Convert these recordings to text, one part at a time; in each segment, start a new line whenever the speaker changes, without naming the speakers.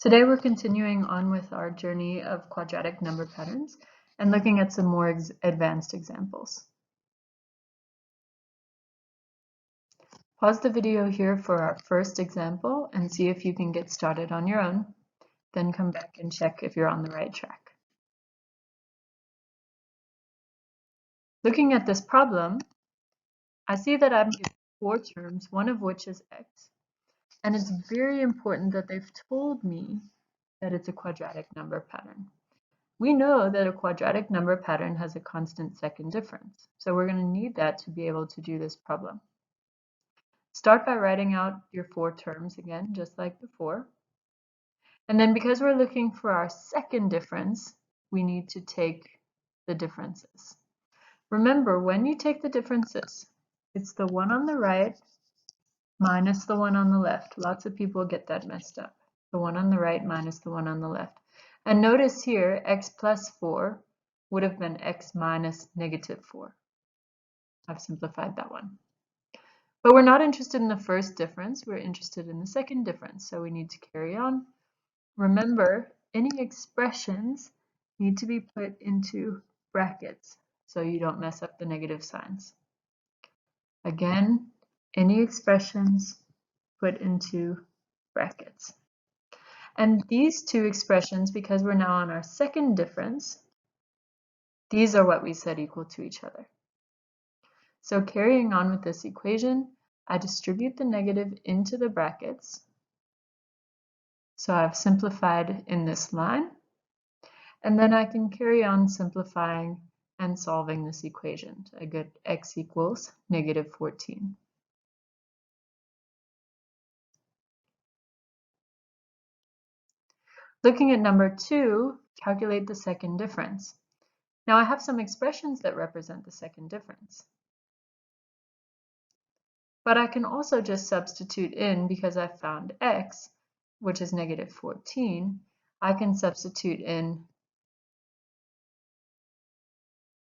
Today we're continuing on with our journey of quadratic number patterns and looking at some more advanced examples. Pause the video here for our first example and see if you can get started on your own. Then come back and check if you're on the right track. Looking at this problem, I see that I'm given 4 terms, one of which is x, and it's very important that they've told me that it's a quadratic number pattern. We know that a quadratic number pattern has a constant second difference, so we're going to need that to be able to do this problem. Start by writing out your 4 terms again, just like before. And then because we're looking for our second difference, we need to take the differences. Remember, when you take the differences, it's the one on the right minus the one on the left. Lots of people get that messed up. The one on the right minus the one on the left. And notice here, x plus 4 would have been x minus negative 4. I've simplified that one. But we're not interested in the first difference, we're interested in the second difference, so we need to carry on. Remember, any expressions need to be put into brackets so you don't mess up the negative signs. Again, any expressions put into brackets. And these two expressions, because we're now on our second difference, these are what we set equal to each other. So carrying on with this equation, I distribute the negative into the brackets. So I've simplified in this line, and then I can carry on simplifying and solving this equation. I get x equals negative 14. Looking at number 2, calculate the second difference. Now I have some expressions that represent the second difference. But I can also just substitute in, because I found x, which is negative 14, I can substitute in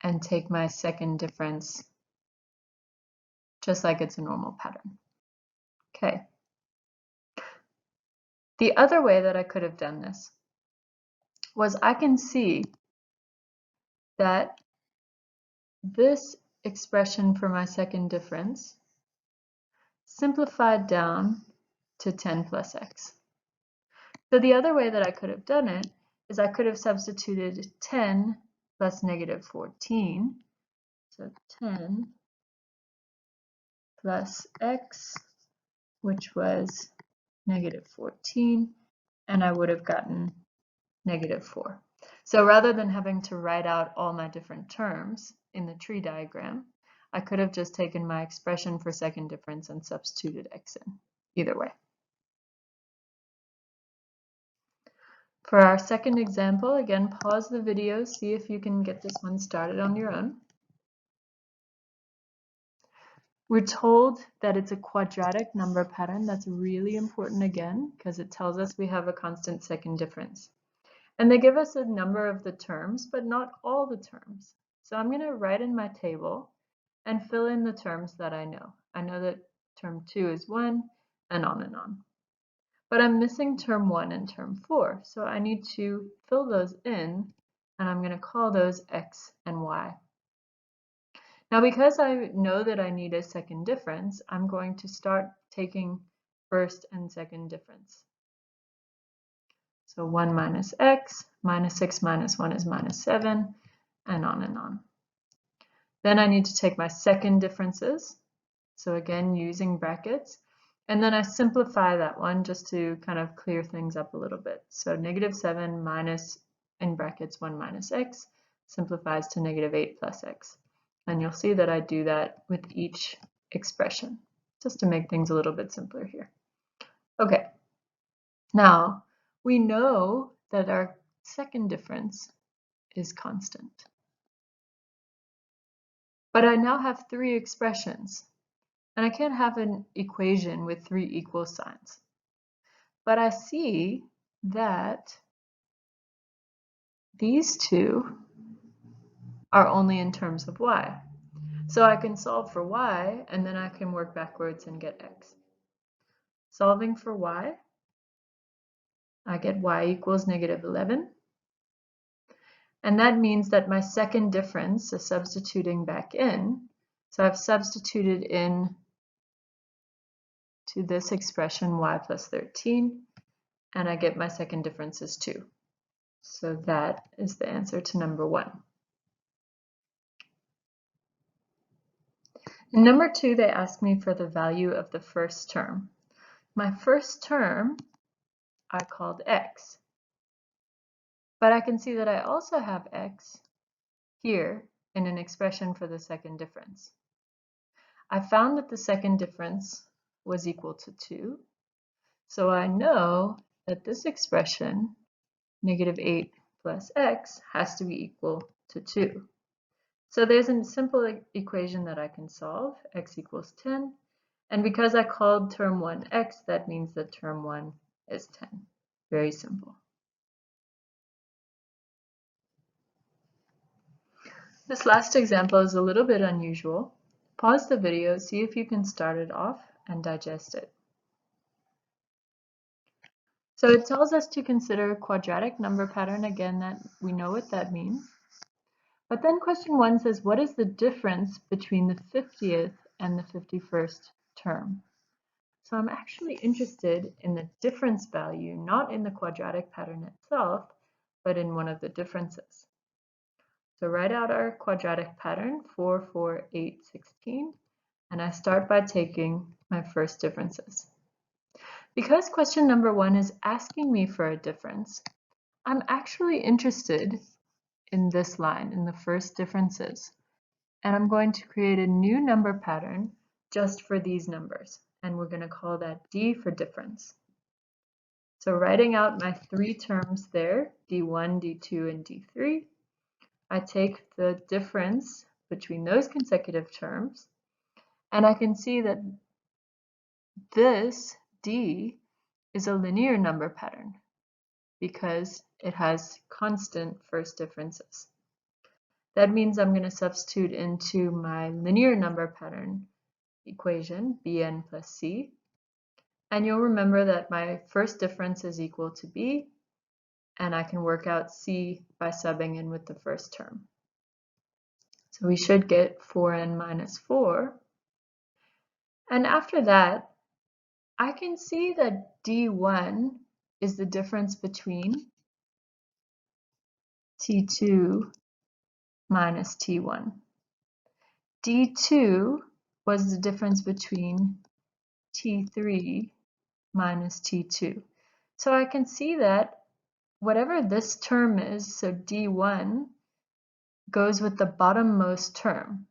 and take my second difference just like it's a normal pattern. Okay. The other way that I could have done this was I can see that this expression for my second difference simplified down to 10 plus x. So the other way that I could have done it is I could have substituted 10 plus negative 14. So 10 plus x, which was negative 14, and I would have gotten negative 4. So rather than having to write out all my different terms in the tree diagram, I could have just taken my expression for second difference and substituted x in, either way. For our second example, again, pause the video, see if you can get this one started on your own. We're told that it's a quadratic number pattern. That's really important again, because it tells us we have a constant second difference. And they give us a number of the terms, but not all the terms. So I'm going to write in my table and fill in the terms that I know. I know that term 2 is 1, and on and on. But I'm missing term 1 and term 4, so I need to fill those in, and I'm going to call those x and y. Now, because I know that I need a second difference, I'm going to start taking first and second difference. So 1 minus x, minus 6 minus 1 is minus 7, and on and on. Then I need to take my second differences, so again using brackets, and then I simplify that one just to kind of clear things up a little bit. So negative 7 minus, in brackets, 1 minus x simplifies to negative 8 plus x. And you'll see that I do that with each expression, just to make things a little bit simpler here. Okay, now we know that our second difference is constant. But I now have 3 expressions, and I can't have an equation with 3 equal signs. But I see that these two are only in terms of y. So I can solve for y, and then I can work backwards and get x. Solving for y, I get y equals -11. And that means that my second difference is substituting back in. So I've substituted in to this expression y plus 13, and I get my second difference is 2. So that is the answer to number 1. In number 2, they asked me for the value of the first term. My first term I called x, but I can see that I also have x here in an expression for the second difference. I found that the second difference was equal to 2, so I know that this expression, -8 plus x, has to be equal to 2. So there's a simple equation that I can solve, x equals 10, and because I called term 1 x, that means that term 1 is 10. Very simple. This last example is a little bit unusual. Pause the video, see if you can start it off and digest it. So it tells us to consider quadratic number pattern. Again, that we know what that means. But then question 1 says, what is the difference between the 50th and the 51st term? So I'm actually interested in the difference value, not in the quadratic pattern itself, but in one of the differences. So write out our quadratic pattern, 4, 4, 8, 16, and I start by taking my first differences. Because question number 1 is asking me for a difference, I'm actually interested in this line, in the first differences. And I'm going to create a new number pattern just for these numbers. And we're going to call that D for difference. So writing out my 3 terms there, D1, D2, and D3, I take the difference between those consecutive terms, and I can see that this D is a linear number pattern because it has constant first differences. That means I'm going to substitute into my linear number pattern equation, Bn plus C, and you'll remember that my first difference is equal to B, and I can work out C by subbing in with the first term. So we should get 4n minus 4. And after that, I can see that D1 is the difference between T2 minus T1. D2 was the difference between T3 minus T2. So I can see that whatever this term is, so D1, goes with the bottommost term.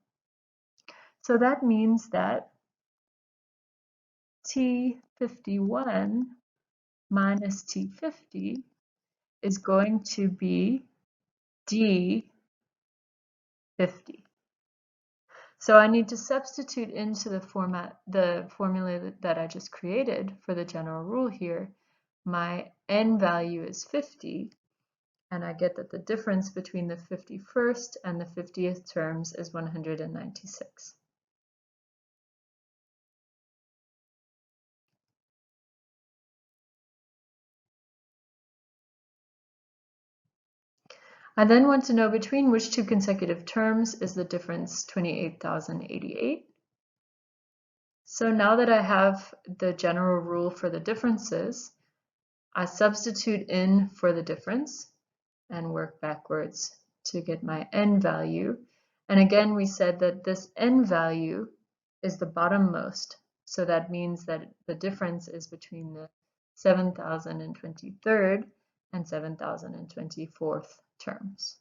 So that means that T51 minus T50 is going to be D50. So I need to substitute into the formula that I just created for the general rule here. My n value is 50, and I get that the difference between the 51st and the 50th terms is 196. I then want to know between which 2 consecutive terms is the difference 28,088. So now that I have the general rule for the differences, I substitute in for the difference and work backwards to get my n value. And again, we said that this n value is the bottommost. So that means that the difference is between the 7,023rd and 7,024th terms.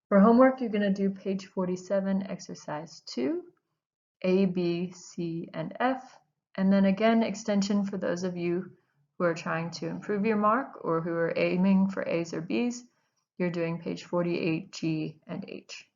For homework, you're going to do page 47, exercise 2, A, B, C, and F. And then again, extension for those of you who are trying to improve your mark or who are aiming for A's or B's, you're doing page 48, G, and H.